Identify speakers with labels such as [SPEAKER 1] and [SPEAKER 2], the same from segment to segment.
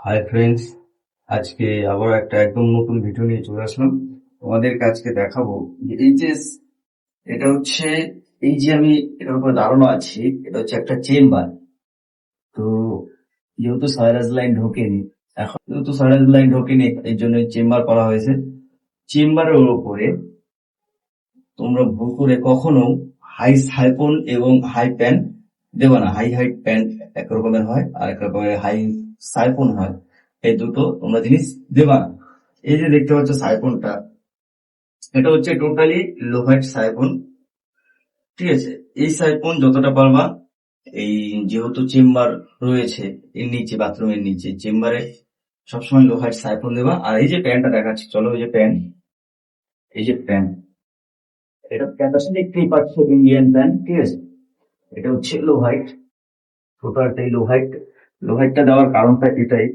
[SPEAKER 1] Hi friends, আজকে আবার একটা একদম নতুন ভিডিও নিয়ে চলে আসলাম। তোমাদেরকে আজকে দেখাবো যে এটা হচ্ছে, এই যে আমি এটার উপর দাঁড়ানো আছি, এটা হচ্ছে একটা চেম্বার। তো যেহেতু সাইরাস লাইন ঢোকেনি, এখন যেহেতু সাইরাস লাইন ঢোকেনি এই জন্য চেম্বার করা হয়েছে। চেম্বারের উপরে তোমরা ভুল করে কখনো হাই সাইফন এবং হাই প্যান দেবে না। হাই হাই প্যান এক রকমের হয়, আর এক রকমের হাই সাইফন হয়। এই দুটো তোমরা জিনিস দেবা না। এই যে দেখতে পাচ্ছ সাইফনটা, এটা হচ্ছে টোটালি লোহাইট সাইফন। ঠিক আছে, এই সাইফন যতটা পারবা, এই যেহেতু চেম্বার রয়েছে এর নিচে, বাথরুমের নিচে চেম্বারে সবসময় লোহাইট সাইফন দেবা। আর এই যে প্যানটা দেখাচ্ছি, চলো এই যে প্যান, এই যে প্যান, এটা প্যানটা দেখতেই পাচ্ছ, ইন্ডিয়ান প্যান। ঠিক আছে, এটা হচ্ছে লোহাইট, টোটালটাই লোহাইট। লোহাইটটা দেওয়ার কারণটা এটাই,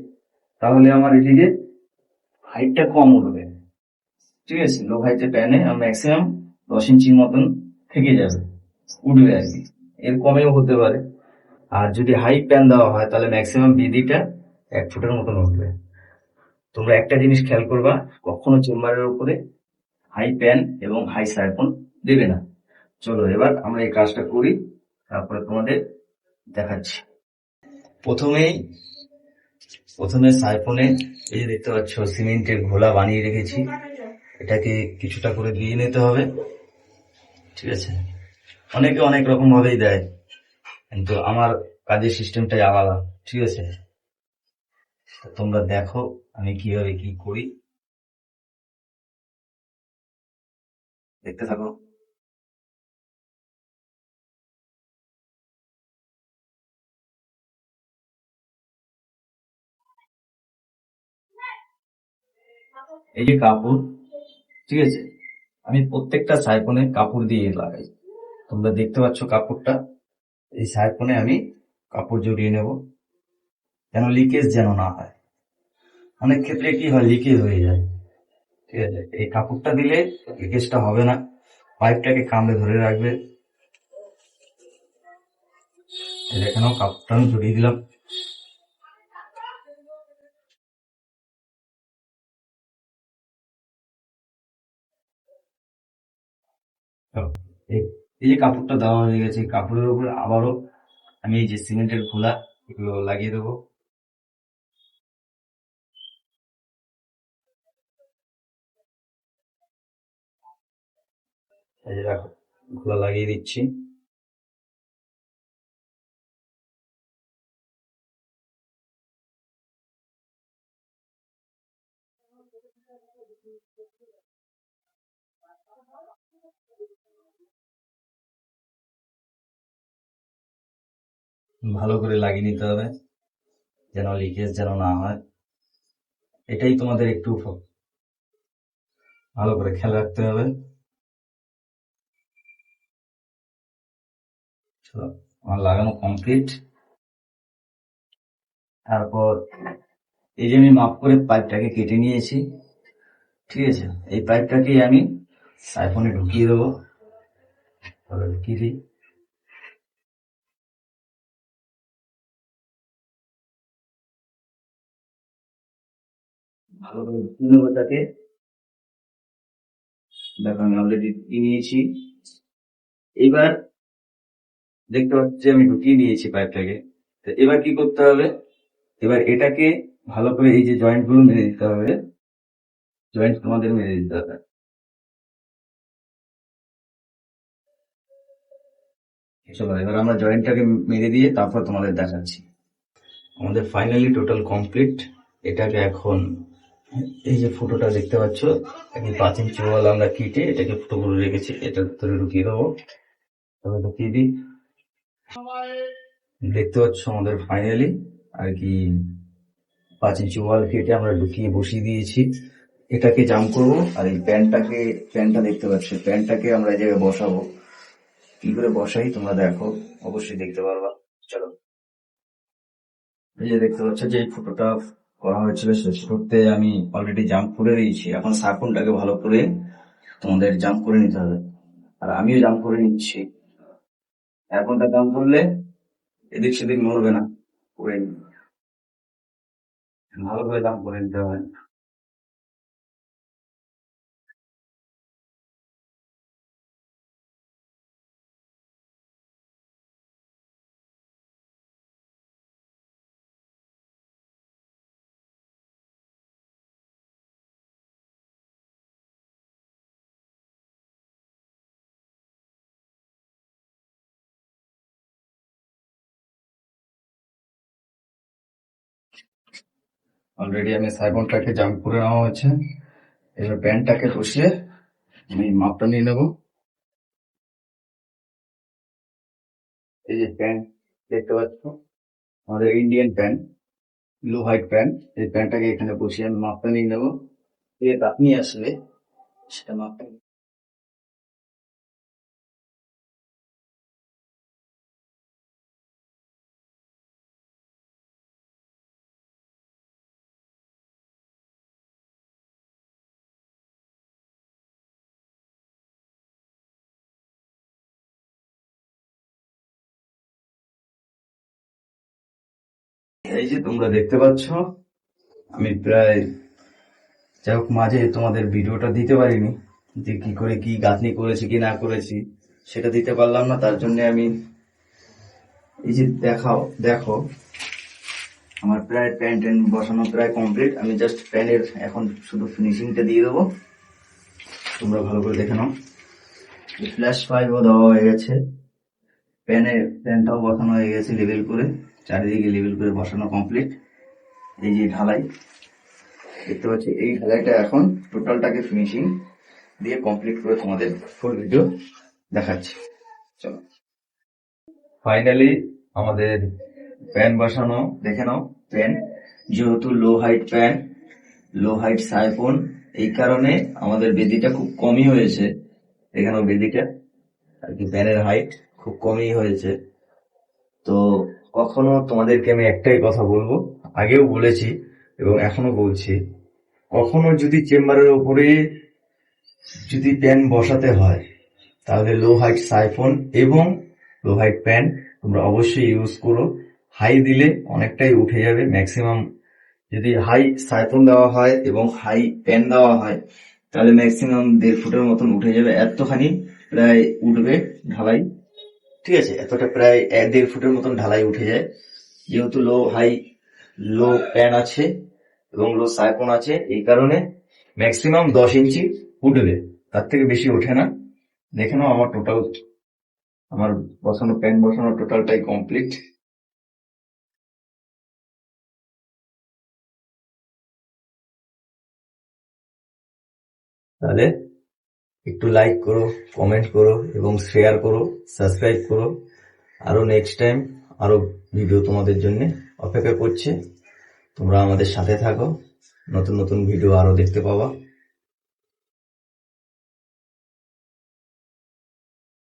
[SPEAKER 1] তাহলে আমার এদিকে হাইটটা কম উঠবে। ঠিক আছে, লোহাইটের প্যানে ম্যাক্সিমাম 10 ইঞ্চির মতন থেকে যাবে, উঠবে আর কি, এর কমেও হতে পারে। আর যদি হাই প্যান দেওয়া হয় তাহলে ম্যাক্সিমাম বিদিটা 1 ফুটের মতন উঠবে। তোমরা একটা জিনিস খেয়াল করবা, কখনো চেম্বারের উপরে হাই প্যান এবং হাই সাইফন দেবে না। চলো এবার আমরা এই কাজটা করি, তারপরে তোমাদের দেখাচ্ছি। প্রথমেই প্রথমে সাইফনে এই যে দেখতে পাচ্ছ সিমেন্টের ঘোলা বানিয়ে রেখেছি, এটাকে কিছুটা করে দিয়ে নিতে হবে। ঠিক আছে, অনেকে অনেক রকম ভাবেই দেয়, কিন্তু আমার কাজের সিস্টেমটাই আলাদা। ঠিক আছে, তোমরা দেখো আমি কিভাবে কি করি, দেখতে থাকো। এই যে কাপড়, ঠিক আছে, আমি প্রত্যেকটা সাইফনে কাপড় দিয়ে লাগাই। তোমরা দেখতে পাচ্ছ কাপড়টা, এই সাইফনে আমি কাপড় জড়িয়ে নেব, যেন লিকেজ যেন না হয়। অনেক ক্ষেত্রে কি হয়, লিকেজ হয়ে যায়। ঠিক আছে, এই কাপড়টা দিলে লিকেজটা হবে না, পাইপটাকে কামড়ে ধরে রাখবে। এখানেও কাপড়টা আমি জড়িয়ে দিলাম। এই যে কাপড়টা দেওয়া হয়ে গেছে, কাপড়ের উপরে আবারও আমি এই যে সিমেন্টের ঘোলা এগুলো লাগিয়ে দেবো। এই যে দেখো, ঘোলা লাগিয়ে দিচ্ছি। ভালো করে লাগিয়ে নিতে হবে, যেন লিকেজ যেন না হয়। এটাই তোমাদের একটু ভালো করে খেয়াল রাখতে হবে। চলো, আমার লাগানো কমপ্লিট। তারপর এই যে আমি মাপ করে পাইপটাকে কেটে নিয়েছি। ঠিক আছে, এই পাইপটাকে আমি সাইফনে ঢুকিয়ে দেবো। ঢুকিয়ে দিই। ভালো করে ঢুকিয়ে নেবো তাকে। দেখো আমি অলরেডি ঢুকিয়ে নিয়েছি। এবার দেখতে পাচ্ছি আমি ঢুকিয়ে নিয়েছি পাইপটাকে। তো এবার কি করতে হবে, এবার এটাকে ভালো করে এই যে জয়েন্ট গুলো মেরে দিতে হবে। জয়েন্ট তোমাদের মেরে দিতে হবে। চলো এবার আমরা জয়েন্টটাকে মেরে দিয়ে তারপর তোমাদের দেখাচ্ছি। আমাদের ফাইনালি টোটাল কমপ্লিট। এটাকে এখন এই যে ফুটোটা দেখতে পাচ্ছ, এই 5 ইঞ্চি ওয়াল আমরা কেটে এটাকে ফুটো করে রেখেছি, এটার ভিতরে ঢুকিয়ে দেবো। তবে ঢুকিয়ে দিই। দেখতে পাচ্ছ আমাদের ফাইনালি আর কি 5 ইঞ্চি ওয়াল কেটে আমরা ঢুকিয়ে বসিয়ে দিয়েছি। এটাকে জাম করবো, আর এই প্যানটা দেখতে পাচ্ছ, প্যানটাকে আমরা এই জায়গায় বসাবো। কি করে বসাই তোমরা দেখো, অবশ্যই দেখতে পারবা। চলো, এই যে দেখতে পাচ্ছ যে এই ফটোটা করা হয়েছিল, শেষ করতে আমি অলরেডি জাম্প করে দিয়েছি। এখন সার্ফনটাকে ভালো করে তোমাদের জাম্প করে নিতে হবে, আর আমিও জাম্প করে নিচ্ছি। সার্ফনটা জাম্প করলে এদিক সেদিক নড়বে না, করে নি। ভালো করে দাম করে নিতে হয়। অলরেডি আমি সাইবনটাকে জাম্প করে নেওয়া হয়েছে। এবার প্যান্টটাকে বসিয়ে আমি মাপটা নিয়ে নেবো। এই যে প্যান্ট দেখতে পাচ্ছ, আমাদের ইন্ডিয়ান প্যান্ট, লো হাইট প্যান্ট। এই প্যান্টটাকে এখানে বসিয়ে আমি মাপটা নিয়ে নেবো। আপনি আসলে সেটা মাপটা এই যে তোমরা দেখতে পাচ্ছ, আমি প্রায় যাই হোক মাঝে তোমাদের ভিডিওটা দিতে পারিনি, যে কি করে কি গাঁথনি করেছি কি না করেছি সেটা দিতে পারলাম না। তার জন্য আমি এই যে দেখো আমার প্রায় প্যান্ট বসানো প্রায় কমপ্লিট। আমি জাস্ট প্যানের এখন শুধু ফিনিশিংটা দিয়ে দেবো। তোমরা ভালো করে দেখে নাও। ফ্ল্যাশ পাইপও দেওয়া হয়ে গেছে, প্যানটাও বসানো হয়ে গেছে লেবেল করে, চারিদিকে লেবেল করে বসানো কমপ্লিট। এই যে ঢালাই দেখতে পাচ্ছি, এই ঢালাইটা এখন টোটালটাকে ফিনিশিং দিয়ে কমপ্লিট করে তোমাদের ফুল ভিডিও দেখাচ্ছি। চলো, ফাইনালি আমাদের প্যান বসানো দেখে নাও। প্যান যেহেতু লো হাইট সাইফোন, এই কারণে আমাদের বেদিটা খুব কমই হয়েছে। এখানেও বেদিটা আর কি প্যানের হাইট খুব কমই হয়েছে। তো কখনো তোমাদেরকে আমি একটাই কথা বলবো, আগেও বলেছি এবং এখনো বলছি, কখনো যদি চেম্বারের উপরে যদি প্যান বসাতে হয় তাহলে লো হাইট সাইফোন এবং লো হাইট প্যান তোমরা অবশ্যই ইউজ করো। হাই দিলে অনেকটাই উঠে যাবে, ম্যাক্সিমাম যদি হাই সাইফোন দেওয়া হয় এবং হাই প্যান দেওয়া হয় তাহলে ম্যাক্সিমাম 1.5 ফুটের মতন উঠে যাবে, এতখানি প্রায় উঠবে ঢালাই। ঠিক আছে, এতটা প্রায় 1.5 ফুটের মতন ঢালাই উঠে যায়। যেহেতু লো প্যান আছে এবং লো সাইফোন আছে, এই কারণে ম্যাক্সিমাম 10 ইঞ্চি উঠবে, তার থেকে বেশি ওঠে না। দেখে নাও আমার প্যান বসানো টোটালটাই কমপ্লিট। তাহলে একটু লাইক করো, কমেন্ট করো এবং শেয়ার করো, সাবস্ক্রাইব করো। আরো নেক্সট টাইম আরো ভিডিও তোমাদের জন্য অপেক্ষা করছে। তোমরা আমাদের সাথে থাকো, নতুন নতুন ভিডিও আরো দেখতে পাবা।